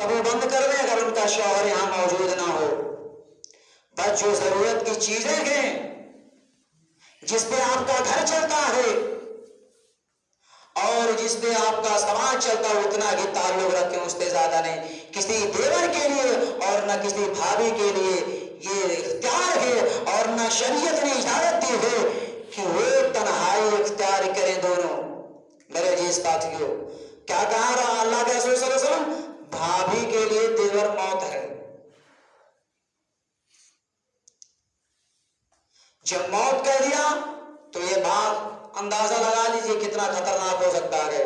اب وہ بند کر دیں اگر ان کا شوہر یہاں موجود نہ ہو. بس جو ضرورت کی چیزیں ہیں جس پہ آپ کا گھر چلتا ہے اور جس پہ آپ کا سماج چلتا ہے اتنا ہی تعلق رکھیں، اس پہ زیادہ نہیں. کسی دیور کے لیے اور نہ کسی بھابھی کے لیے یہ اختیار ہے اور نہ شریعت نے اجازت دی ہے کہ وہ تنہائی اختیار کریں دونوں. میرے عزیز ساتھیوں، کیا کہا رہا اللہ کے رسول صلی اللہ علیہ وسلم؟ بھابھی کے لیے دیور موت ہے. جب موت کہہ دیا تو یہ بات اندازہ لگا لیجیے کتنا خطرناک ہو سکتا ہے.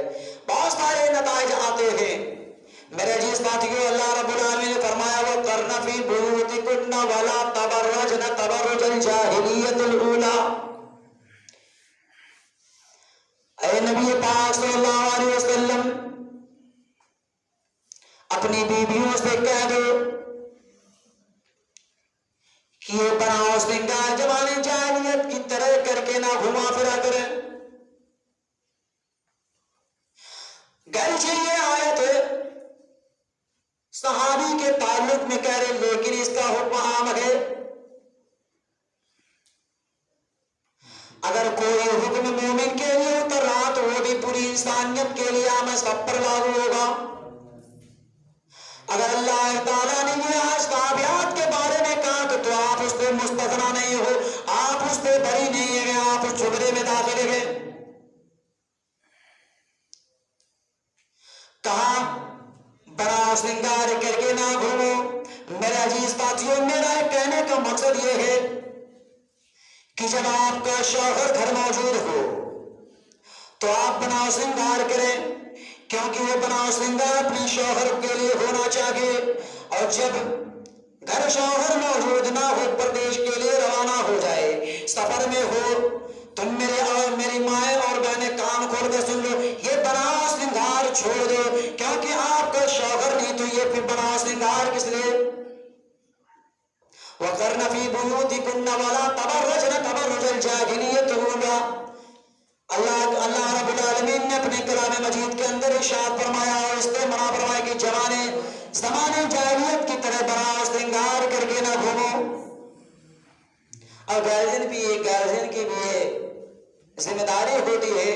بہت سارے نتائج آتے ہیں. میرے عزیز ساتھیوں، اللہ رب العالمین نے فرمایا وَقَرْنَ فِي بُيُوتِكُنَّ وَلَا تَبَرَّجْنَ تَبَرُّجَ الْجَاهِلِيَّةِ الْأُولَىٰ. اے نبی پاک صلی اللہ علیہ وسلم، اپنی بیویوں سے کہہ دو کہ یہ بناؤ سنگار زمانے جاہلیت کی طرح کر کے نہ گھما پھرا کریں. گرچہ یہ آیت صحابی کے تعلق میں کہہ رہے لیکن اس کا حکم عام ہے. اگر کوئی حکم مومن کے لیے اتر رہا تو وہ بھی پوری انسانیت کے لیے عام سب پر لاگو ہوگا. اگر اللہ تعالیٰ نے یہ صحابیات کے بارے میں کہا تو آپ اس پہ مستثنا نہیں ہو، آپ اس پہ بری نہیں ہے، آپ اس جملے میں داخل ہیں. کہا بڑا سنگار کر کے نہ گھومو. میرے عزیز ساتھیوں، میرا کہنے کا مقصد یہ ہے کہ جب آپ کا شوہر گھر موجود ہو تو آپ بنا سنگار کریں، کیونکہ وہ بنا سنگار اپنے شوہر کے لیے ہونا چاہیے. اور جب گھر شوہر موجود نہ ہو، پردیش کے لیے روانہ ہو جائے، سفر میں ہو، تم میرے اور میری مائیں اور بہنیں کان کھول کے سن لو، یہ بنا سنگار چھوڑ دو، کیونکہ آپ کا شوہر نہیں تو یہ پھر بنا سنگار کس لیے؟ وَقَرْنَ فِي بُيُوتِكُنَّ وَلَا تَبَرَّجْنَ تَبَرُّجَ الْجَاهِلِيَّةِ الْأُولَىٰ. اللہ رب العالمین نے اپنے کلام مجید کے اندر ارشاد فرمایا اور اس پہ منع فرمایا کہ زمانے جاہلیت کی طرح بنا سنگار کر کے نہ گھومو. اور گارجین کی بھی ذمہ داری ہوتی ہے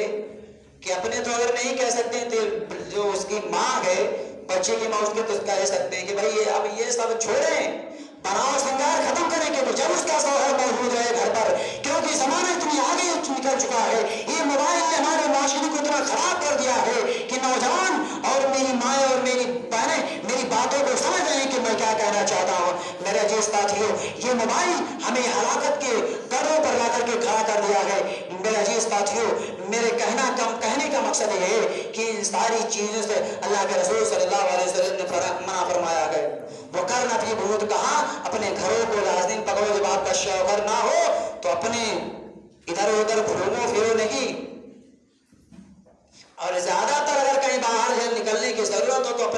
کہ اپنے تو اگر نہیں کہہ سکتے ہیں تو جو اس کی ماں ہے، بچے کی ماں، اس کے تو کہہ سکتے ہیں کہ بھائی اب یہ سب چھوڑیں، بناؤ سنگار ختم کریں گے تو جب اس کا شوہر موجود رہے گھر پر. کیونکہ زمانہ اتنی آگے نکل چکا ہے، یہ موبائل نے ہمارے معاشرے کو اتنا خراب کر دیا ہے کہ نوجوان اور میری مائیں اور میری بہنیں میری باتوں کو سمجھ رہے ہیں کہ میں کیا کہنا چاہتا ہوں. میرے عزیز ساتھیوں، یہ موبائل ہمیں ہلاکت کے گڑھوں پر لا کر کے کھڑا کر دیا ہے. میرے عزیز ساتھیوں، میرے کہنے کا مقصد یہ ہے کہ ان ساری چیزوں سے اللہ کے رسول صلی اللہ علیہ وسلم نے منع فرمایا ہے. وَقَرْنَ فِي بُيُوتِكُنَّ، کہا اپنے گھروں کو لازم پکڑو. جب آپ کا شوہر نہ ہو تو اپنے ادھر ادھر گھومو پھرو نہیں. اور زیادہ تر اگر کہیں باہر نکلنے کی ضرورت ہو تو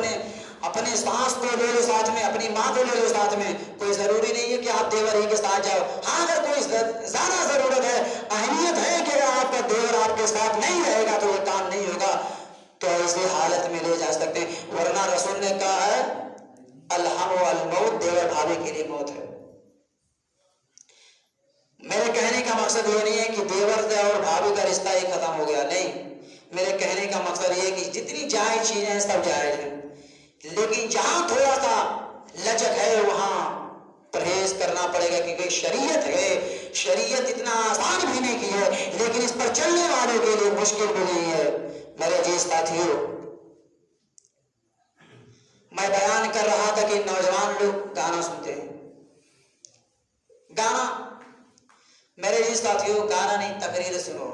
اپنے ساس کو لے لو ساتھ میں، اپنی ماں کو لے لو ساتھ میں. کوئی ضروری نہیں ہے کہ آپ دیور ہی کے ساتھ جاؤ. ہاں اگر کوئی زیادہ ضرورت ہے، اہمیت ہے کہ اگر آپ کا دیور آپ کے ساتھ نہیں رہے گا تو یہ کام نہیں ہوگا، تو ایسی حالت میں لے جا سکتے ہیں. ورنہ رسول نے کہا ہے الحم والموت، دیور بھابھی کے لیے موت ہے. میرے کہنے کا مقصد یہ نہیں ہے کہ دیور سے اور بھابھی کا رشتہ ہی ختم ہو گیا، نہیں. میرے کہنے کا مقصد یہ ہے کہ جتنی جائز چیزیں ہیں سب جائز ہیں، لیکن جہاں تھوڑا سا لچک ہے وہاں پرہیز کرنا پڑے گا. کیونکہ شریعت ہے، شریعت اتنا آسان بھی نہیں کی ہے لیکن اس پر چلنے والوں کے لیے مشکل بھی نہیں ہے. میرے عزیز ساتھیوں، میں بیان کر رہا تھا کہ نوجوان لوگ گانا سنتے ہیں. گانا، میرے عزیز ساتھیوں، گانا نہیں، تقریر سنو،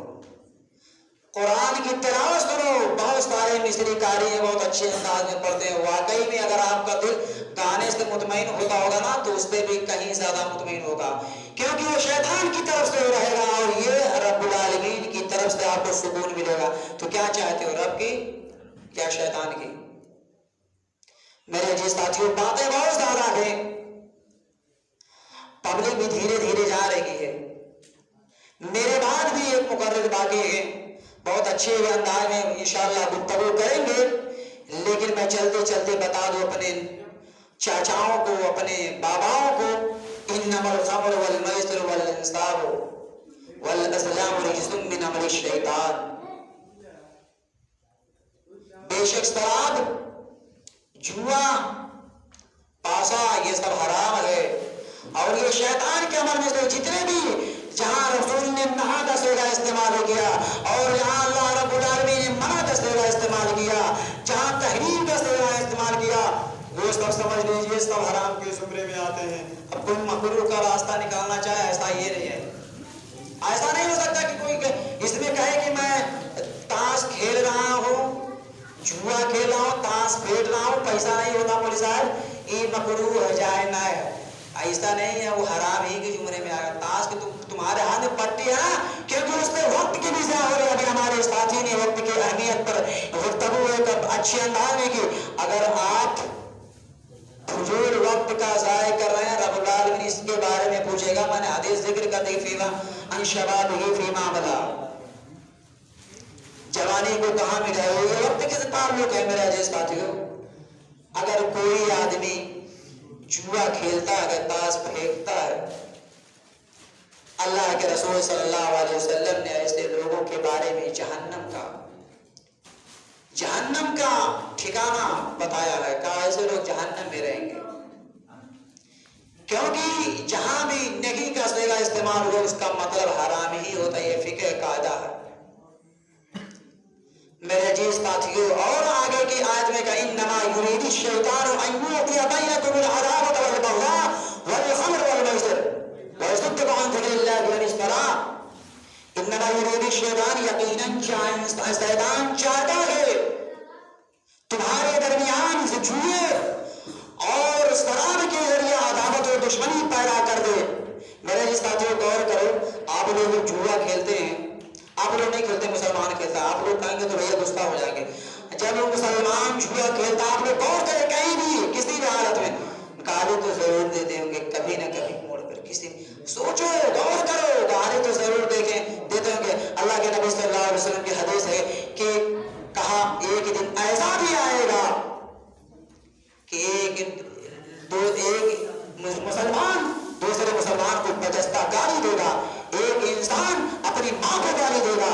قرآن کی تلاوت سنو. بہت سارے مصری قاری ہیں، بہت اچھے انداز میں پڑھتے ہیں. واقعی میں اگر آپ کا دل گانے سے مطمئن ہوتا ہوگا نا تو اس پہ بھی کہیں زیادہ مطمئن ہوگا، کیونکہ وہ شیطان کی طرف سے رہے گا اور یہ رب العالمین کی طرف سے آپ کو سکون ملے گا. تو کیا چاہتے ہو، رب کی یا شیطان کی؟ میرے عزیز ساتھیوں، باتیں بہت زیادہ ہیں، پبلک بھی دھیرے دھیرے جا رہی ہے. میرے بعد بھی ایک مقرر باقی ہے، بہت اچھے انداز میں انشاءاللہ گفتگو کریں گے، لیکن میں چلتے چلتے بتا دوں اپنے چاچاؤں کو، اپنے باباؤں کو، انما الخمر والمیسر والانصاب والازلام رجس من عمل الشیطان، بے شک شراب، جوا، پاسا، یہ سب حرام ہے اور یہ شیطان کے عمل میں سے جتنے بھی جہاں رسول نے نہا کا صیغہ استعمال کیا اور جہاں اللہ رب العالمین نے منع کا صیغہ استعمال کیا، جہاں تحریم کا صیغہ استعمال کیا، وہ سب سمجھ لیجیے سب حرام کے زمرے میں آتے ہیں۔ اب کوئی مکروہ کا راستہ نکالنا چاہے، ایسا یہ نہیں ہے، ایسا نہیں ہو سکتا کہ کوئی اس میں کہے کہ میں تاش کھیل رہا ہوں، جوا کھیل رہا ہوں، تاش کھیل رہا ہوں، پیسہ نہیں ہوتا مولوی صاحب یہ مکروہ ہے، جائز نہ ہے، ایسا نہیں ہے، وہ حرام ہی کے زمرے میں آئے گا۔ تاش کے تمہارے ہاتھ میں پٹی ہے نا، کیونکہ اس میں وقت کی بھی ضائع ہو رہی ہے۔ ابھی ہمارے ساتھی نے وقت کی اہمیت پر گفتگو ایک اچھی انداز میں کی، اگر آپ فضول وقت کا ضائع کر رہے ہیں، رب العالمین اس کے بارے میں پوچھے گا۔ میں نے حدیث ذکر کر دی، فیما ان شبابہ فیما بلا، جوانی کو کہاں ملا ہے، یہ وقت کے تعلق ہے میرے عزیز ساتھیوں۔ اگر کوئی آدمی جوا کھیلتا ہے، تاش پھینکتا ہے، اللہ کے رسول صلی اللہ علیہ وسلم نے ایسے لوگوں کے بارے میں جہنم کا ٹھکانہ بتایا ہے، کہا ایسے لوگ جہنم میں رہیں گے، کیونکہ جہاں بھی نیکی کا صیغہ استعمال ہو اس کا مطلب حرام ہی ہوتا ہے، یہ فقہ قاعدہ ہے میرے عزیز ساتھیوں۔ اور آگے کی آیت میں کہا انما یرید الشیطان ان یوقع بینکم العداوۃ والبغضاء والخمر والمیسر ویصدکم عن ذکر اللہ وعن الصلاۃ، انما یرید الشیطان، یقیناً شیطان چاہتا ہے تمہارے درمیان سے جوئے اور شراب کے ذریعے عداوت اور دشمنی پیدا کر دے۔ میرے عزیز ساتھیوں غور کرو، آپ لوگ جوا کھیلتے ہیں، آپ لوگ نہیں کھیلتے، مسلمان کھیلتا ہے، آپ لوگ کہیں گے تو بھیا غصہ ہو جائیں گے۔ جب مسلمان جوا کھیلتا آپ لوگ غور کریں، کہیں بھی کسی بھی حالت میں گالی تو ضرور دیتے ہوں گے کبھی نہ کبھی موڑ پر، کسی سوچو غور کرو، گالی تو ضرور دیتے ہوں گے۔ اللہ کے نبی صلی اللہ علیہ وسلم کی حدیث ہے کہ کہا ایک دن ایسا بھی آئے گا کہ ایک مسلمان دوسرے مسلمان کو بجستہ گالی دے گا، ایک انسان اپنی ماں کو گالی دے گا۔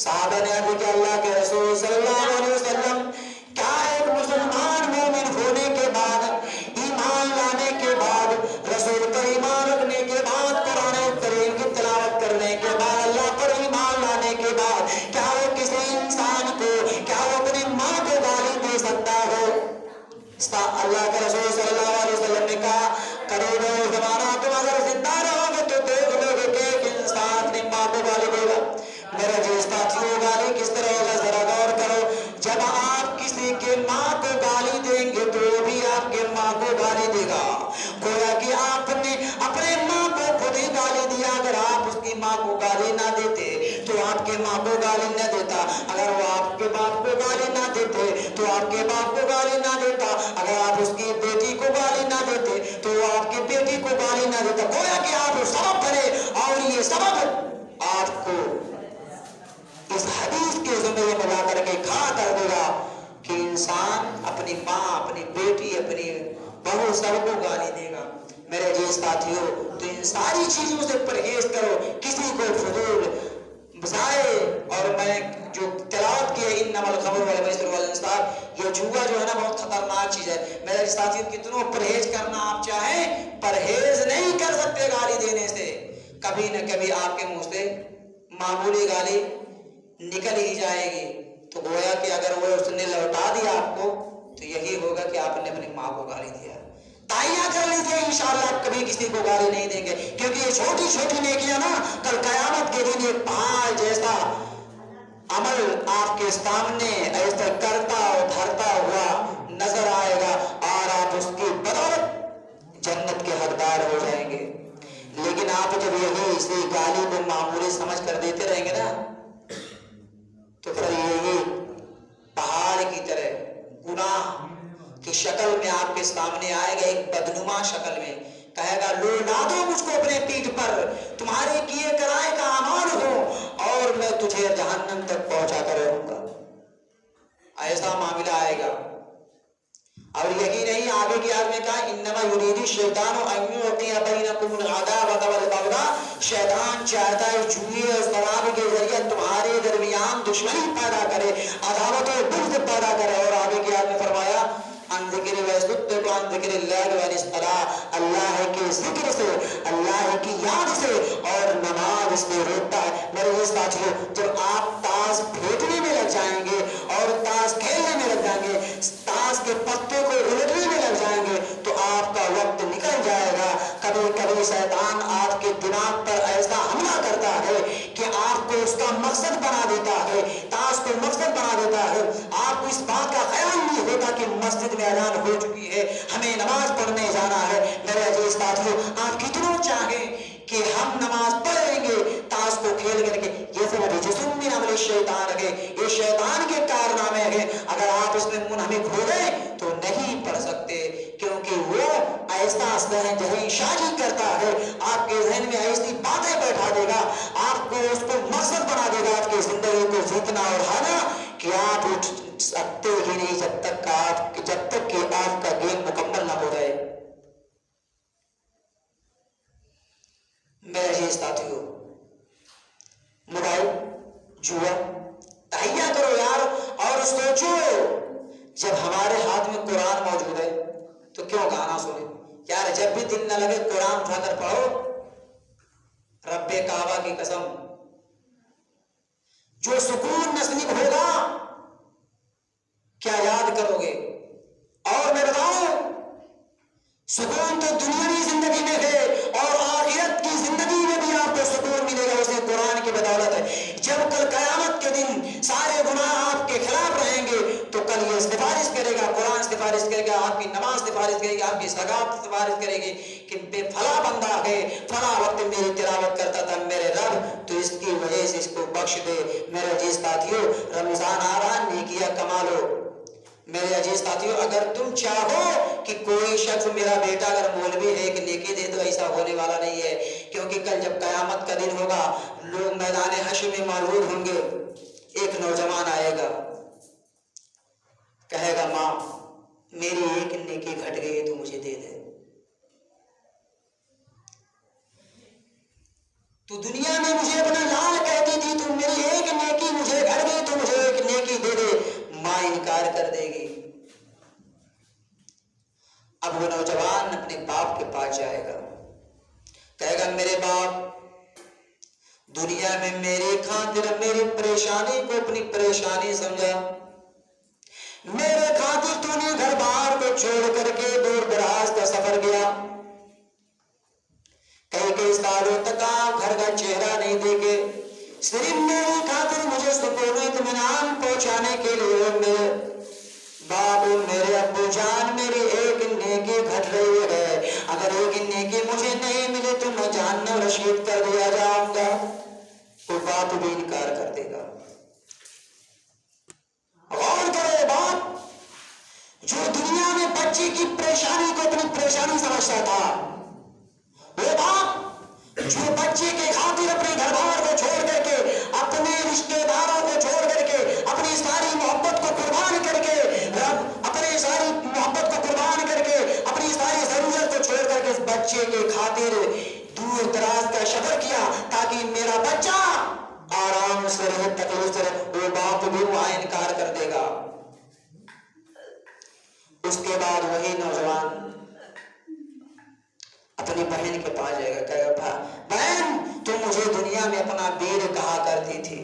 صحابہ نے عرض کیا اللہ کے رسول صلی اللہ علیہ وسلم، کیا ایک مسلمان مومن ہونے کے بعد، ایمان لانے کے بعد، رسول پر ایمان رکھنے کے بعد، قرآن کریم کی تلاوت کرنے کے بعد، اللہ پر ایمان لانے کے بعد، کیا وہ کسی انسان کو، کیا وہ اپنی ماں کو گالی دے سکتا ہے؟ اللہ کے رسول صلی اللہ علیہ وسلم نے کہا قریب زمانہ تم اگر زندہ رہو گے تو دیکھ لو گے کہ ایک انسان اپنی ماں کو گالی دے گا۔ میرے جو ساتھیوں گالی کس طرح ہوگا ذرا غور کرو، جب آپ کسی کے ماں کو گالی دیں گے تو وہ بھی آپ کے ماں کو گالی دے گا، گویا کہ آپ نے اپنے ماں کو خود ہی گالی دیا۔ اگر آپ اس کی ماں کو گالی نہ دیتے تو آپ کے ماں کو گالی نہ دیتا، اگر وہ آپ کے باپ کو گالی نہ دیتے تو آپ کے باپ کو گالی نہ دیتا، اگر آپ اس کی بیٹی کو گالی نہ دیتے تو وہ آپ کی بیٹی کو گالی نہ دیتا، گویا کہ آپ سبب بنے اور یہ سبب آپ کو اس حدیث کے زمرے میں لا کر کے کھڑا کر دے گا کہ انسان اپنی ماں، اپنی بیٹی، اپنی بہو سب کو گالی دے گا۔ میرے جیس ساتھیوں تو ان ساری چیزوں سے پرہیز کرو، کسی کو فضول بظاہر، اور میں جو تلاوت کی ہے انما الخمر والمیسر والانصاب، یہ جوا جو ہے نا بہت خطرناک چیز ہے۔ میرے ساتھیوں کتنوں پرہیز کرنا آپ چاہیں پرہیز نہیں کر سکتے گالی دینے سے، کبھی نہ کبھی آپ کے منہ سے معمولی گالی نکل ہی جائے گی، تو گویا کہ اگر وہ اس نے لوٹا دیا آپ کو تو یہی ہوگا کہ آپ نے اپنی ماں کو گالی دیا۔ تائیاں کر لیجیے انشاءاللہ آپ کبھی کسی کو گالی نہیں دیں گے، کیونکہ یہ چھوٹی چھوٹی نیکیاں نا کل قیامت کے دن ایک پہاڑ جیسا عمل آپ کے سامنے ایسا کرتا اور دھرتا ہوا نظر آئے گا، اور آپ اس کی بدولت جنت کے حقدار ہو جائیں گے۔ لیکن آپ جب یہی اسی گالی کو معمولی سمجھ کر دیتے رہیں گے نا تو پھر یہی پہاڑ کی طرح گناہ کی شکل میں آپ کے سامنے آئے گا، ایک بدنما شکل میں، کہے گا لو لا دو مجھ کو اپنے پیٹھ پر، تمہارے کیے کرائے کا امان ہو اور میں تجھے جہنم تک پہنچا کر رہوں گا۔ ایسا معاملہ آئے گا. اور یہی نہیں, آگے کی آیت میں کہا انما یرید الشیطان ان یوقع بینکم العداوۃ والبغضاء, شیطان چاہتا ہے جوئے اور شراب کے ذریعے تمہارے درمیان دشمنی پیدا کرے, عداوت و بغض پیدا کرے. اور آگے کی آیت میں فرمایا عن ذکر ویصدق عن ذکر اللہ وعن الصلاۃ, اللہ کے ذکر سے, اللہ کی یاد سے اور نماز سے روکتا ہے. میرے ساتھیوں, جب آپ تاش پھینکنے میں لگ جائیں گے اور تاش کھیلنے میں لگ جائیں گے, تاش کے پتے کو الٹنے میں لگ جائیں گے, تو آپ کا وقت نکل جائے گا. کبھی کبھی شیطان آپ کے دماغ پر ایسا حملہ کرتا ہے کہ آپ کو اس کا مقصد بنا دیتا ہے, تاش کو مقصد بنا دیتا ہے. آپ کو اس بات کا خیال نہیں ہوتا کہ مسجد میں اذان ہو چکی ہے, ہمیں نماز پڑھنے جانا ہے. میرے عزیز ساتھیوں, آپ کتنا چاہیں کہ ہم نماز پڑھ لیں گے, تاش کو کھیل کر کے, یہ سب رجس من عمل الشیطان ہے, یہ شیطان کے کارنامے ہیں. اگر آپ اس میں منہمک ہو گئے تو نہیں پڑھ سکتے, کیونکہ وہ ایسا ذہن سازی کرتا ہے, آپ کے ذہن میں ایسی باتیں بیٹھا دے گا, آپ کو اس کو مقصد بنا دے گا آپ کی زندگی کو جیتنا اور ہارنا, کہ آپ اٹھ سکتے ہی نہیں جب تک کہ آپ کا گیم مکمل نہ ہو جائے. میرے عزیز ساتھیوں, موبائل, جوا, تہیا کرو یار, اور سوچو جب ہمارے ہاتھ میں قرآن موجود ہے تو کیوں گانا سنیں یار. جب بھی دل نہ لگے قرآن اٹھا کر پڑھو. رب کعبہ کی قسم, جو سکون نصیب ہوگا کیا یاد کرو گے؟ اور میں بتاؤں, سکون تو دنیاوی زندگی میں ہے اور آخرت کی زندگی میں بھی آپ کو سکون ملے گا, اسے قرآن کی بدولت ہے. جب کل قیامت کے دن سارے گناہ آپ کے خلاف رہیں گے تو کل یہ سفارش کرے گا, قرآن سفارش کرے گا, آپ کی نماز سفارش کرے گی, آپ کی زکات سفارش کرے گی کہ بے فلاں بندہ ہے, فلاں وقت میری تلاوت کرتا تھا میرے رب, تو اس کی وجہ سے اس کو بخش دے. میرے عزیز ساتھیوں, رمضان آ رہا, نیکیاں کما لو. میرے عزیز ساتھیوں, اگر تم چاہو کہ کوئی شخص, میرا بیٹا اگر مولوی ہے کہ نیکی دے, تو ایسا ہونے والا نہیں ہے, کیونکہ کل جب قیامت کا دن ہوگا لوگ میدان حشر میں موجود ہوں گے. ایک نوجوان آئے گا, کہے گا ماں میری ایک نیکی گھٹ گئی تو مجھے دے دے. تو دنیا میں مجھے اپنا لال کہتی تھی, تو میری ایک نیکی مجھے گھٹ گئی تو مجھے ایک نیکی دے دے. ماں انکار کر دے گی. اب وہ نوجوان اپنے باپ کے پاس جائے گا, کہے گا میرے باپ, دنیا میں میری خاطر میری پریشانی کو اپنی پریشانی سمجھا, میرے خاطر تو نے گھر بار کو چھوڑ کر کے دور دراز کا سفر کیا, کئی سالوں تک آپ گھر کا چہرہ نہیں دیکھے, صرف میری خاطر مجھے سکون و اطمینان پہنچانے کے لیے میرے باپ, میرے ابو جان, میری ایک نیکی گھٹ رہی ہے, اگر ایک نیکی مجھے نہیں ملے تو میں جہنم رشید کر دیا جاؤں گا. تو باپ بھی انکار کر دے گا. غور کرو, باپ جو دنیا میں بچے کی پریشانی کو اپنی پریشانی سمجھتا تھا, وہ باپ جو بچے کے خاطر اپنے گھر بار کو چھوڑ کر کے, اپنے رشتے داروں کو چھوڑ کر کے, اپنی ساری محبت کو قربان کر کے, اپنی ساری محبت کو قربان کر کے, اپنی ساری ضرورت کو چھوڑ کر کے اس بچے کے خاطر دور دراز کا سفر کیا تاکہ میرا بچہ آرام سے رہے, تکلیف سے رہے, وہ باپ بھی وہاں انکار کر دے گا. اس کے بعد وہی نوجوان اپنی بہن کے پاس جائے گا, کہے گا بہن تو مجھے دنیا میں اپنا بیر کہا کرتی تھی,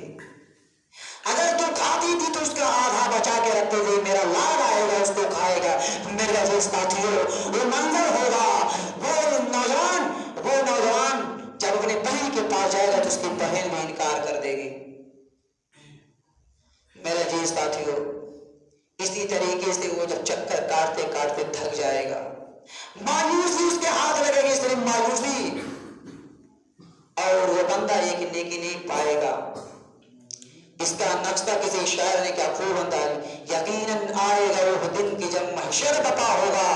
اگر تو کھاتی تھی تو اس کا آدھا بچا کے رکھتے تھے, میرا لال آئے گا اس کو کھائے گا. میرے عزیز ساتھیوں, وہ منظر ہوگا, وہ نوجوان جب اپنے بہن کے پاس جائے گا تو اس کی بہن بھی انکار کر دے گی. میرے عزیز ساتھیوں, اسی طریقے سے وہ جب چکر کاٹتے کاٹتے تھک جائے گا, مایوسی اس کے ہاتھ لگے گی, صرف مایوسی, اور وہ بندہ ایک نیکی نہیں پائے گا. اس کا نقشہ کسی شاعر نے کیا خوب بندہ, یقیناً آئے گا وہ دن کی جب محشر بپا ہوگا,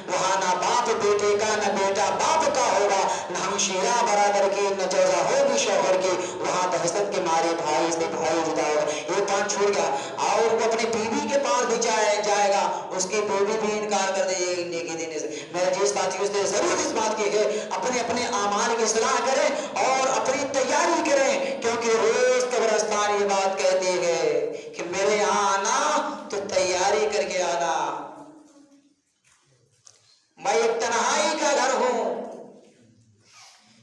وہاں نہ باپ بیٹے کا نہ بیٹا باپ کا ہوگا, نہ ہم شیرہ برادر کی، نہ جزا ہوگی شوہر کی، وہاں دہشت کے مارے بھائی سے بھائی جدا ہوگا. یہ کان چھوڑ گیا اور وہ اپنی بیوی کے پاس بھی جائے گا، اس کی بیوی بھی انکار کر دے گی نیکی دینے سے. میرے جی ساتھیوں سے ضرور اس بات کی ہے اپنے اعمال کی اصلاح کریں اور اپنی تیاری کریں، کیونکہ روز قبرستان یہ بات کہتی ہے کہ میرے یہاں آنا تو تیاری کر کے آنا. میں ایک تنہائی کا گھر ہوں،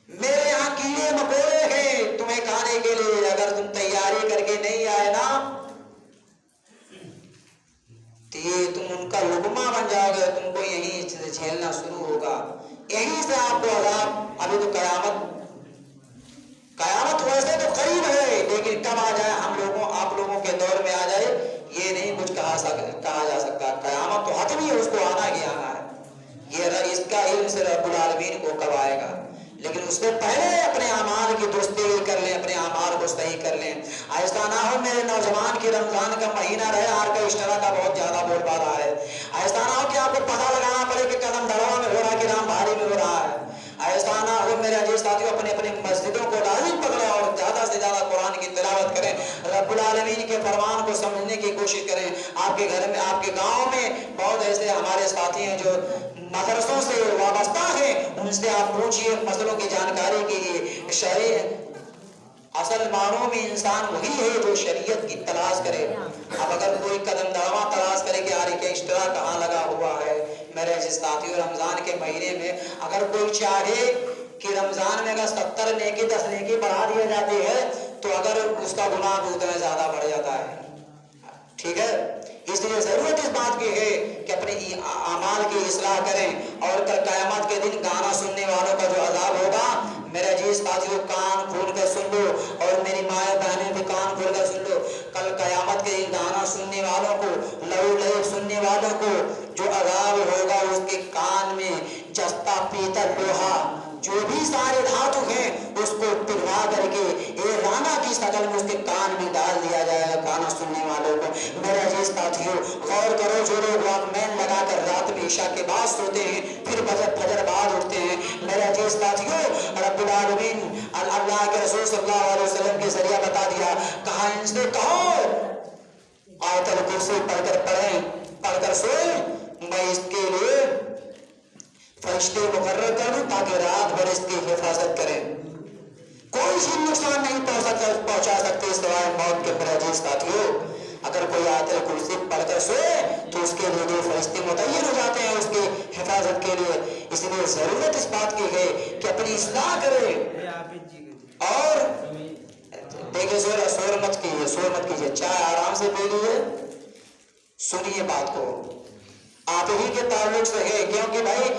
میرے یہاں کیڑے مکوڑے ہیں تمہیں کھانے کے لیے، اگر تم تیاری کر کے نہیں آئے نا تو یہ تم ان کا لقمہ بن جاؤ گے، تم کو یہیں سے جھیلنا شروع ہوگا، یہیں سے آپ کو عذاب. ابھی تو قیامت ویسے تو قریب ہے، لیکن کب آ جائے ہم لوگوں آپ لوگوں کے دور میں آ جائے یہ نہیں کچھ کہا جا سکتا. قیامت تو حتمی ہے، اس کو آنا ہی آنا ہے. یہ اس کا علم سے رب العالمین کو کب آئے گا، لیکن اس سے پہلے اپنے اعمال کی درستی کر لیں، اپنے اعمال کو صحیح کر لیں. ایسا نہ ہو میرے نوجوان کی رمضان کا مہینہ رہے آرکیسٹرا کا بہت زیادہ بول پا رہا ہے، ایسا نہ ہو کہ آپ کو پتہ لگانا پڑے کہ قدم دھڑوا میں ہو رہا ہے کہ رام بھاری میں ہو رہا ہے. ایسا نہ ہو میرے عزیز ساتھیوں، اپنی مسجدوں کو لازم پکڑیں اور زیادہ سے زیادہ قرآن کی تلاوت کریں، رب العالمین کے فرمان کو سمجھنے کی کوشش کریں. آپ کے گھر میں، آپ کے گاؤں میں بہت ایسے ہمارے ساتھی ہیں جو مدرسوں سے وابستہ ہیں، ان سے آپ پوچھئے مسئلوں کی جانکاری کے لیے. اصل معنوں میں انسان وہی ہے جو شریعت کی تلاش کرے. اب اگر کوئی قدم دڑوا تلاش کرے کہ آرکیسٹرا کہاں لگا ہوا ہے، میرے عزیز ساتھیوں رمضان کے مہینے میں اگر کوئی چاہے کہ رمضان میں اگر 70 نیکی 10 نیکی بڑھا دیے جاتے ہیں تو اگر اس کا گناہ بھی اتنا زیادہ بڑھ جاتا ہے. ٹھیک ہے، اس لیے ضرورت اس بات کی ہے کہ اپنے اعمال کی اصلاح کریں. اور کل قیامت کے دن گانا سننے والوں کا جو عذاب ہوگا، میرے عزیز ساتھیوں کان کھول کر سن لو، اور میری مائیں بہنیں بھی کان کھول کر سن لو. کل قیامت کے دن گانا سننے والوں کو، لہو لہو سننے والوں کو جو عذاب ہوگا، اس کے کان میں جستا پیتل لوہا جو بھی سارے دھاتو ہیں اس کو پگھلا کر کے ایک رانا کی شکل میں اس کے کان میں ڈال دیا جائے گا گانا سننے والوں کو. میرے عزیز ساتھیوں غور کرو، جو لوگ واک مین لگا کر رات میں عشاء کے بعد سوتے ہیں پھر فجر بعد اٹھتے ہیں، میرے عزیز ساتھیوں رب العالمین اللہ کے رسول صلی اللہ علیہ وسلم کے ذریعہ بتا دیا، کہا ان سے کہو آیت الکرسی پڑھ کر سوئے، میں اس کے لیے فرشتے مقرر کر دوں تاکہ رات بھر اس کی حفاظت کریں، کوئی چیز نقصان نہیں پہنچا سکتے سوائے موت کے. میرے عزیز ساتھیوں اگر کوئی آیت الکرسی پڑھ کر سوئے تو اس کے لیے دو فرشتے متعین ہو جاتے ہیں اس کی حفاظت کے لیے. اس لیے ضرورت اس بات کی ہے کہ اپنی اصلاح کرے. اور دیکھیں شور مت کیجیے، چائے آرام سے پی لیجیے، سنیے بات کو، آپ ہی کے تعلق سے ہے، کیونکہ بھائی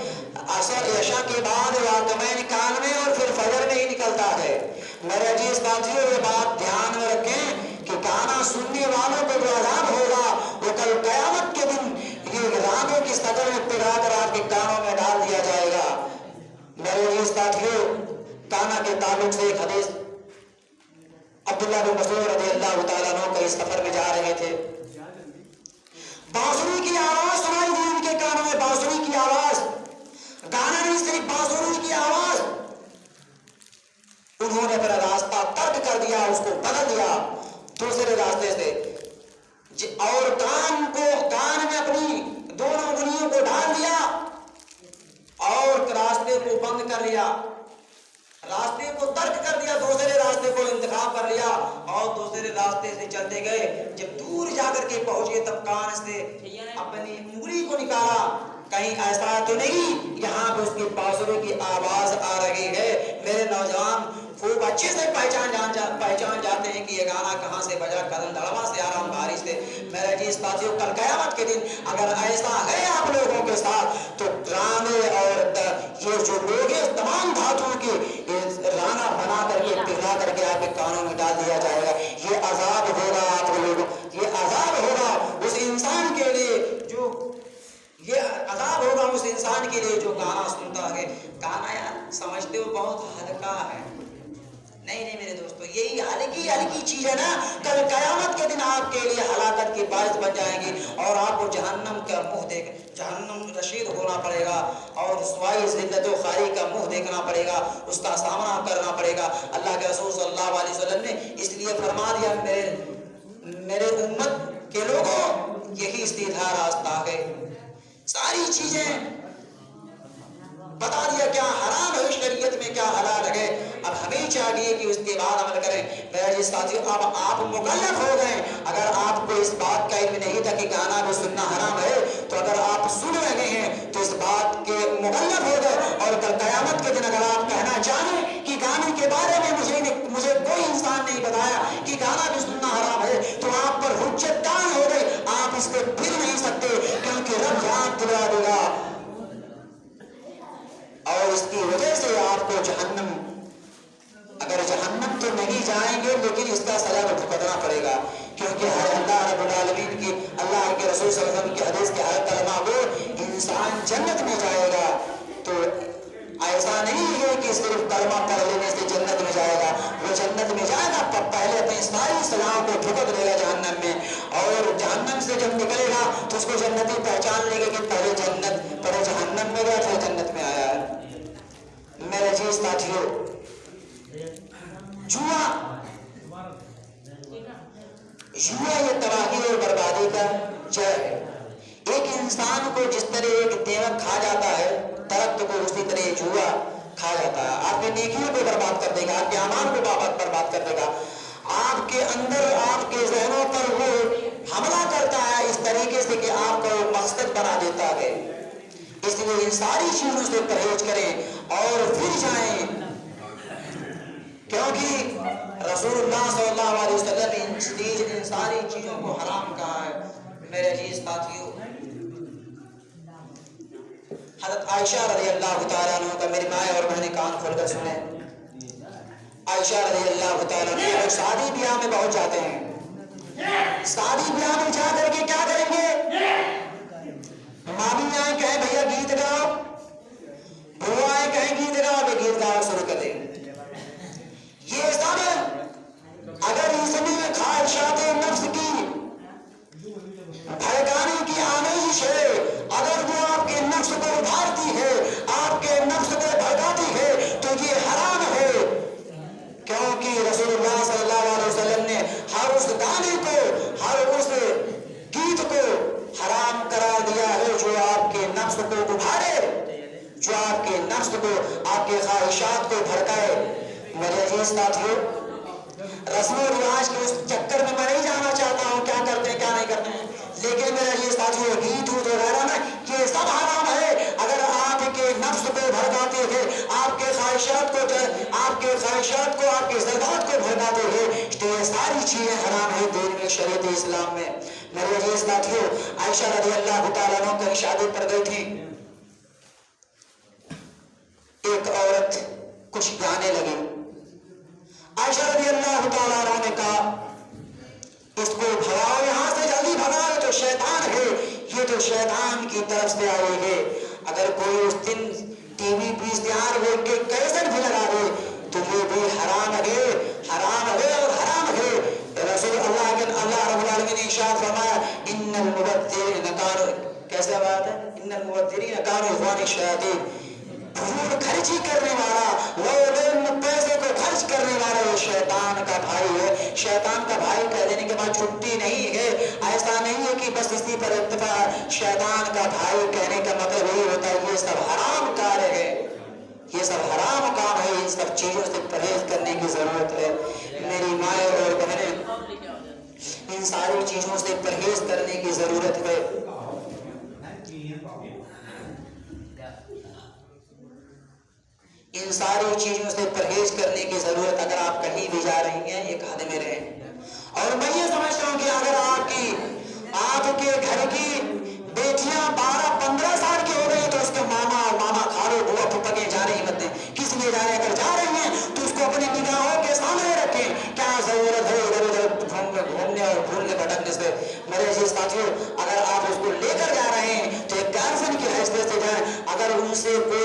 اثر عشاء کے بعد واقعین کان میں اور پھر فجر میں ہی نکلتا ہے. میرے عزیز ساتھیوں یہ بات دھیان میں رکھیں کہ گانا سننے والوں کو جو عذاب ہوگا وہ کل قیامت کے دن یہ رانوں کی شکل میں پگھلا کر آپ کے کانوں میں ڈال دیا جائے گا. میرے عزیز ساتھیوں گانا کے تعلق سے ایک حدیث، عبداللہ بن مسعود رضی اللہ تعالیٰ عنہ کئی سفر میں جا رہے تھے، بانسری کی آواز سنائی دی ان کے کانوں میں، بانسری کی آواز، گانا نہیں صرف بانسری کی آواز. انہوں نے اپنا راستہ ترک کر دیا، اس کو بدل دیا دوسرے راستے سے، اور کان میں اپنی دونوں انگلیوں کو ڈال دیا اور راستے کو بند کر لیا، راستے کو ترک کر دیا، دوسرے راستے کو انتخاب کر لیا اور دوسرے راستے سے چلتے گئے. جب دور جا کر کے پہنچے تب کان سے اپنی انگلی کو نکالا، کہیں ایسا تو نہیں یہاں پہ اس کی بانسری کی آواز آ رہی ہے. میرے نوجوان خوب اچھے سے پہچان جاتے ہیں کہ یہ گانا کہاں سے بجا، قدم دڑوا سے، آرام باری سے. میرے عزیز ساتھیوں کل قیامت کے دن اگر ایسا ہے آپ لوگوں کے ساتھ تو رانے اور یہ جو لوگ ہیں تمام دھاتوں کی رانا بنا کر کے پگھلا کر کے آپ کے کانوں میں ڈال دیا جائے گا. یہ عذاب ہوگا آپ لوگوں، یہ عذاب ہوگا اس انسان کے لیے جو، یہ عذاب ہوگا اس انسان کے لیے جو گانا سنتا ہے. گانا یار سمجھتے ہو بہت ہلکا ہے، نہیں نہیں میرے دوستو، یہی ہلکی چیز ہے نا، کل قیامت کے دن آپ کے لیے ہلاکت کی باعث بن جائیں گی، اور آپ کو جہنم کا منہ دیکھ جہنم رشید ہونا پڑے گا، اور رسوائی ذلت و خواری کا منہ دیکھنا پڑے گا، اس کا سامنا کرنا پڑے گا۔ اللہ کے رسول صلی اللہ علیہ وسلم نے اس لیے فرما دیا، میرے امت کے لوگوں یہی سیدھا راستہ ہے۔ ساری چیزیں بتا دیا، کیا حرام ہے شریعت میں، کیا حلال ہے۔ اب ہمیں چاہیے کہ اس کے بعد عمل کریں۔ میرے ساتھیوں، اب آپ مکلف ہو گئے۔ اگر آپ کو اس بات کا علم نہیں تھا کہ گانا بھی سننا حرام ہے، تو اگر آپ سن رہے ہیں تو اس بات کے مکلف ہو گئے، اور کل قیامت کے دن اگر آپ کہنا چاہیں کہ گانے کے بارے میں مجھے کوئی انسان نہیں بتایا کہ گانا بھی سننا حرام ہے، تو آپ پر حجت قائم ہو گئی، آپ اس پہ پھر نہیں سکتے، کیونکہ رب یاد دلا دے گا، اور اس کی وجہ سے آپ کو جہنم، اگر جہنم تو نہیں جائیں گے لیکن اس کا سزا بھگتنا پڑے گا، کیونکہ اللہ رب العالمین کی، اللہ کے رسول صلی اللہ علیہ وسلم کی حدیث کے ہر کلمہ کو انسان جنت میں جائے گا، تو ایسا نہیں ہے کہ صرف کلمہ پڑھ لینے سے جنت میں جائے گا، وہ جنت میں جائے گا پہلے اپنی ساری سزاؤں کو بھگت لے گا جہنم میں، اور جہنم سے جب نکلے گا تو اس کو جنتی پہچان لے گا کہ پہلے جہنم میں گیا پھر جنت میں آیا ہے۔ میرے عزیز ساتھیوں، جوا یہ تباہی اور بربادی کا جڑ ہے۔ ایک انسان کو جس طرح ایک دیمک کھا جاتا ہے درخت کو، اسی طرح جوا کھا جاتا ہے، آپ کی نیکیوں کو برباد کر دے گا، آپ کے اعمال کو برباد کر دے گا، آپ کے اندر، آپ کے ذہنوں پر وہ حملہ کرتا ہے اس طریقے سے کہ آپ کو مقصد بنا دیتا ہے۔ اس لیے ان ساری چیزوں سے پرہیز کریں اور پھر جائیں، کیونکہ رسول اللہ صلی اللہ علیہ وسلم نے ان ساری چیزوں کو حرام کہا ہے۔ میرے عزیز ساتھیوں، حضرت عائشہ رضی اللہ تعالیٰ عنہ کا، میری مائیں اور بہنیں کان کھول کر سنیں، عائشہ رضی اللہ تعالیٰ عنہ لوگ شادی بیاہ میں پہنچ جاتے ہیں، شادی بیاہ میں جا کر کے کیا کریں گے؟ مامی آئیں کہیں بھیا گیت گاؤ، بھو آئیں کہیں گیت گاؤ، کہ گیت گاؤ شروع کر دیں۔ یہ سب اگر اس میں خواہشات نفس کی بھڑکانے کی آمیزش ہے، اگر وہ آپ کے نفس کو ابھارتی ہے، آپ کے نفس کو بھڑکاتی ہے، تو یہ حرام ہے، کیونکہ رسول اللہ صلی اللہ علیہ وسلم نے ہر اس گانے کو، ہر اس گیت کو حرام قرار دیا ہے جو آپ کے نفس کو ابھارے، جو آپ کے نفس کو، آپ کے خواہشات کو بھڑکائے۔ میرے عزیز ساتھیوں، رسم و رواج کے اس چکر میں نہیں جانا چاہتا ہوں کیا کرتے ہیں کیا نہیں کرتے ہیں، لیکن میرے عزیز ساتھیوں، گیت وغیرہ میں یہ سب حرام ہے۔ اگر آپ کے نفس کو بھڑکاتے ہیں، آپ کے خواہشات کو، آپ کے جذبات کو بھڑکاتے ہیں، تو یہ ساری چیزیں حرام ہے دین میں، شریعت اسلام میں۔ میرے عزیز ساتھیوں، عائشہ رضی اللہ تعالیٰ عنہ کہیں شادی پر گئی تھی، ایک عورت کچھ گانے لگی، عائشہ رضی اللہ تعالیٰ عنہ نے کہا اس کو بھگاؤ یہاں سے، جلدی بھگاؤ، تو شیطان ہے، یہ تو شیطان کی طرف سے آئی ہے۔ اگر کوئی اس دن ٹی وی پہ اشتہار ہو کے کیسٹ بھی لگا دے تو یہ بھی حرام ہے، حرام ہے اور حرام ہے۔ رسول اللہ رب العالمین نے ارشاد فرمایا، ان المبذرین کانوا، کیسے بات ہے، ان المبذرین کانوا اخوان الشیاطین، فضول خرچی کرنے والا، پیسے کو خرچ کرنے والا یہ شیطان کا بھائی ہے۔ شیطان کا بھائی کہہ دینے کے بعد چھٹی نہیں ہے، ایسا نہیں ہے کہ بس اسی پر اکتفا، شیطان کا بھائی کہنے کا مطلب یہی ہوتا ہے یہ سب حرام کار ہے، یہ سب حرام کام ہے، ان سب چیزوں سے پرہیز کرنے کی ضرورت ہے۔ میری مائیں اور بہنیں، ان ساری چیزوں سے پرہیز کرنے کی ضرورت ہے۔ ان ساری چیزوں سے پرہیز کرنے کی ضرورت، اگر آپ کہیں بھی جا رہی ہیں ایک حد میں رہیں۔ اور میں یہ سمجھتا ہوں کہ اگر آپ کے گھر کی بیٹیاں 12-15 سال کی ہو گئی تو اس کے ماما کھالو بوا پھپھا کے جانے ہی مت دیں، کس لیے جا رہے ہیں؟ اگر جا رہی ہیں تو اس کو اپنی نگاہوں کے سامنے رکھیں، کیا ضرورت ہے ادھر ادھر گھومنے اور بھولنے بھٹکنے سے۔ میرے عزیز ساتھیوں، اگر آپ اس کو لے کر جا رہے ہیں تو ایک گارجین کی حیثیت سے جائیں، اگر ان سے کوئی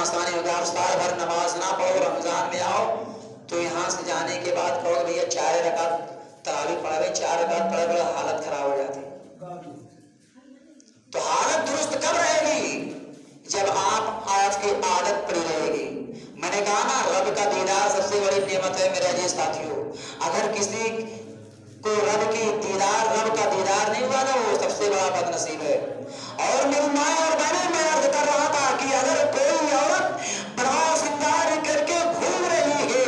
آسانی ہوگا. آپ سال بھر نماز نہ پڑھو, رمضان میں آؤ تو یہاں سے جانے کے بعد کہو کہ بھیا 4 رکعت تراویح پڑھا گئے, 4 رکعت پڑھا گئے, حالت خراب ہو جاتی. تو حالت درست کب رہے گی؟ جب آپ کی عادت پڑی رہے گی. میں نے کہا نا, رب کا دیدار سب سے بڑی نعمت ہے میرے عزیز ساتھیوں. اگر کسی کو رب کا دیدار نہیں ہوا نا, وہ سب سے بڑا بد نصیب ہے. اور میری ماں اور بہنیں, میں عرض کر رہا تھا کہ اگر کوئی عورت بڑا سنگار کر کے گھوم رہی ہے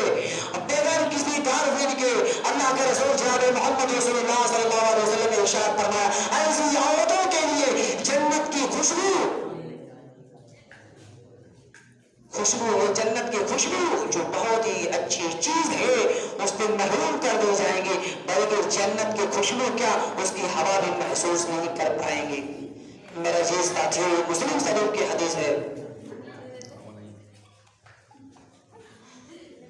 بغیر کسی گارمنٹ کے, اللہ کے رسول جناب محمد رسول اللہ صلی اللہ علیہ وسلم نے ارشاد فرمایا, ایسی عورتوں کے لیے جنت کی خوشبو, جنت کی خوشبو جو بہت ہی اچھی چیز ہے اس پہ محروم کر دی جائیں گے, بلکہ جنت کی خوشبو کیا اس کی ہوا بھی محسوس نہیں کر پائیں گے. میرا عزیز ساتھیوں, مسلم شریف کی حدیث ہے,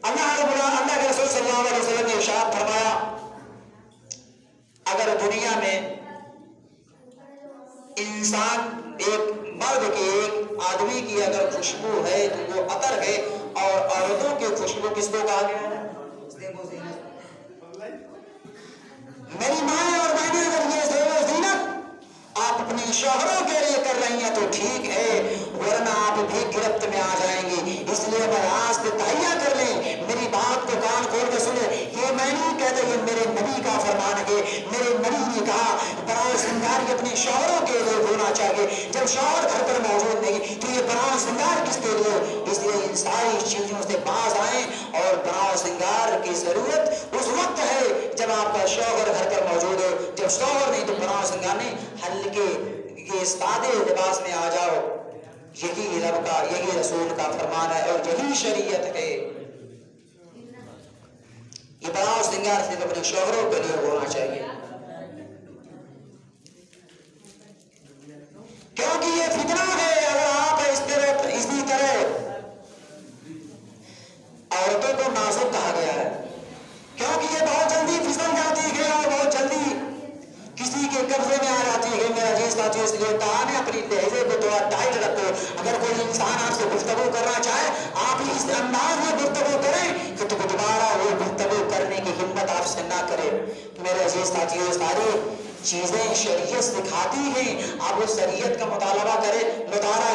اللہ کے رسول صلی اللہ علیہ وسلم نے ارشاد فرمایا, اگر دنیا میں انسان ایک مرد کی, ایک آدمی کی اگر خوشبو ہے تو وہ عطر ہے, اور عورتوں کی خوشبو کس کو کہا گیا ہے؟ میری ماں اور بہنیں, اگر یہ زیب و زینت آپ اپنے شوہروں کے لیے کر رہی ہیں تو ٹھیک ہے, ورنہ آپ بھی گرفت میں آ جائیں گے. اس لیے براز سے تہیا کر لیں, میری بات کو کان کھول کے سنیں. یہ میں نہیں کہتا, یہ میرے نبی کا فرمان ہے. میرے نبی نے کہا براز سنگار اپنے شوہروں کے لیے ہونا چاہیے. جب شوہر گھر پر موجود نہیں تو یہ براز سنگار کس کے لیے؟ اس لیے ان ساری چیزوں سے باز آئیں, اور براز سنگار کی ضرورت اس وقت ہے جب آپ کا شوہر گھر پر موجود ہو. جب شوہر نہیں تو براز سنگار نہیں, ہلکے یہ سادے لباس میں آ جاؤ. یہی رب کا, یہی رسول کا فرمان ہے, اور یہی شریعت ہے. یہ براز سنگار صرف اپنے شوہروں کے لیے ہونا چاہیے, کیونکہ یہ فتنہ ہے. اگر آپ اسی طرح عورتوں کو نازک کہا گیا ہے, کیونکہ یہ بہت جلدی پھسل جاتی ہے اور بہت جلدی کسی کے قبضے میں آ جاتی ہے. میرا عزیز ساتھیوں, اس لیے کہا نے اپنی لہجے کو تھوڑا ٹائٹ رکھو. اگر کوئی انسان آپ سے گفتگو کرنا چاہے, آپ اس انداز میں گفتگو کریں کہ دوبارہ وہ گفتگو کرنے کی ہمت آپ سے نہ کرے. میرے عزیز ساتھیوں, ساری چیزیں شریعت سکھاتی ہیں. آپ اس شریعت کا مطالعہ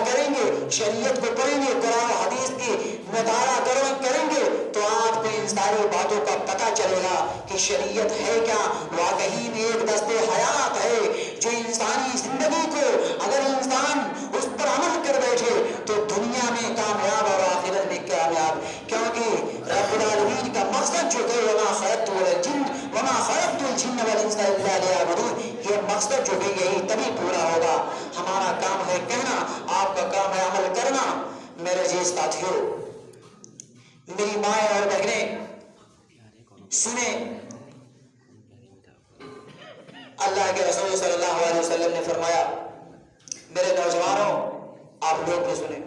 کریں گے, شریعت کو پڑھیں گے, قرآن حدیث کی مطالعہ کریں گے, تو آپ کو ان ساری باتوں کا پتہ چلے گا کہ شریعت ہے کیا. واقعی میں ایک دستے حیات ہے جو انسانی زندگی کو اگر انسان اس پر عمل کر بیٹھے تو دنیا میں کامیاب اور آخرت میں کامیاب. کیونکہ رب العالمین کا مقصد جو ہے, وما خلقت الجن والانس الا لیعبدون, یہ مقصد جو ہے یہی تبھی پورا ہوگا. ہمارا کام ہے کہنا, آپ کا کام ہے عمل کرنا. میرے عزیز ساتھیوں, میری مائیں اور بہنیں سنیں, اللہ کے رسول صلی اللہ علیہ وسلم نے فرمایا, میرے نوجوانوں آپ لوگ بھی سنیں,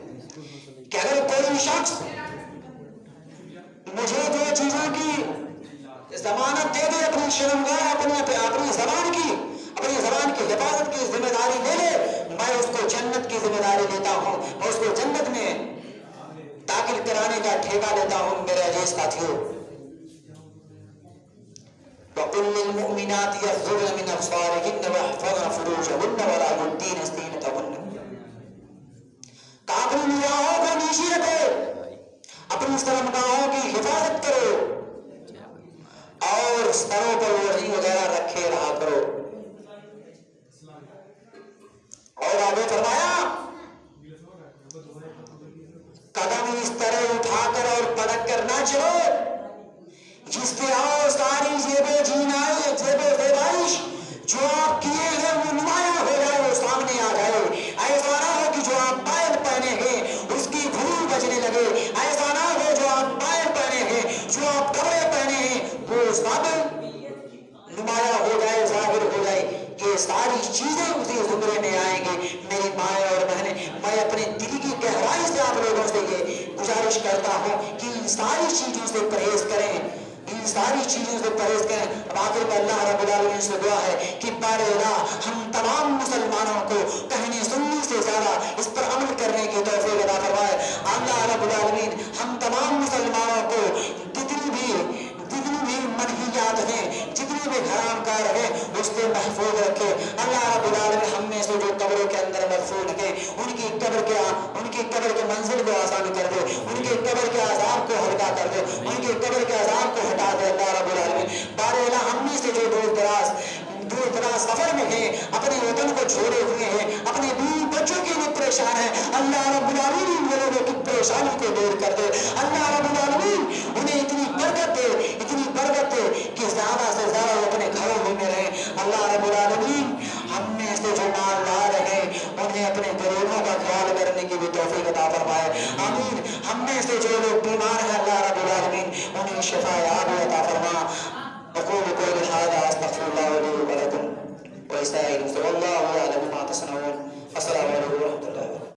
کہ اگر کوئی شخص مجھے دو چیزوں کی ضمانت دے دے, اپنی شرمگاہ, اپنی زبان کی حفاظت کی ذمہ داری لے لے, میں اس کو جنت کی ذمہ داری لیتا ہوں, میں اس کو جنت میں داخل کرانے کا ٹھیکہ لیتا ہوں. میرے عزیز ساتھیوں, وَقُلْ لِلْمُؤْمِنَاتِ يَغْضُضْنَ مِنْ أَبْصَارِهِنَّ وَيَحْفَظْنَ فُرُوجَهُنَّ وَلَا يُبْدِينَ زِينَتَهُنَّ. اپنی نگاہوں کو نیچی رکھو, اپنی شرمگاہوں کی حفاظت کرو, اور سروں پر اوڑھنی وغیرہ رکھے رہا کرو. اور آگے فرمایا, قدم اس طرح اٹھا کر اور پڑک کر نہ چلو جس کے اور ساری زیب و زیبائش جو آپ کیے ہیں وہ نمایاں ہو جائے, وہ سامنے آ جائے. ایسا نہ ہو کہ جو آپ پائل پہنے ہیں اس کی دھول بجنے لگے, ایسا نہ ہو جو آپ پائل پہنے ہیں, جو آپ کپڑے پہنے ہیں وہ سب نمایاں ہو جائے, ظاہر ہو جائے. یہ ساری چیزیں اسی زمرے میں آئیں گے. میری مائیں اور بہنیں, میں اپنے دل کی گہرائی سے آپ لوگوں سے یہ گزارش کرتا ہوں کہ ان ساری چیزوں سے پرہیز کریں, ان ساری چیزوں سے پرہیز کریں. اب آخر میں اللہ رب العالمین سے دعا ہے کہ بارے اللہ ہم تمام مسلمانوں کو کہنے سننے سے زیادہ اس پر عمل کرنے کی توفیق عطا ان کی قبر کے منزل کو آسان کر دے، ان کے قبر کے عذاب کو ہلکا کر دے، ان کے قبر کے عذاب کو ہٹا دے اللہ رب العالمین۔ بار الہ ہم میں سے جو دور دراز سفر میں ہیں، اپنے وطن کو چھوڑے ہوئے ہیں، اپنے بیوی بچوں کے لیے پریشان ہیں، اللہ رب العالمین وہ لوگوں کی پریشانی کو دور کر دے۔ اللہ رب العالمین انہیں اتنی برکت دے کہ زیادہ سے زیادہ وہ اپنے گھروں میں رہیں۔ اللہ رب العالمین ہم میں سے جو مالدار ہیں انہیں اپنے غریبوں کا خیال کرنے کی بھی توفیق عطا فرمائے، آمین۔ ہم میں سے جو لوگ بیمار ہیں اللہ رب العالمین انہیں شفا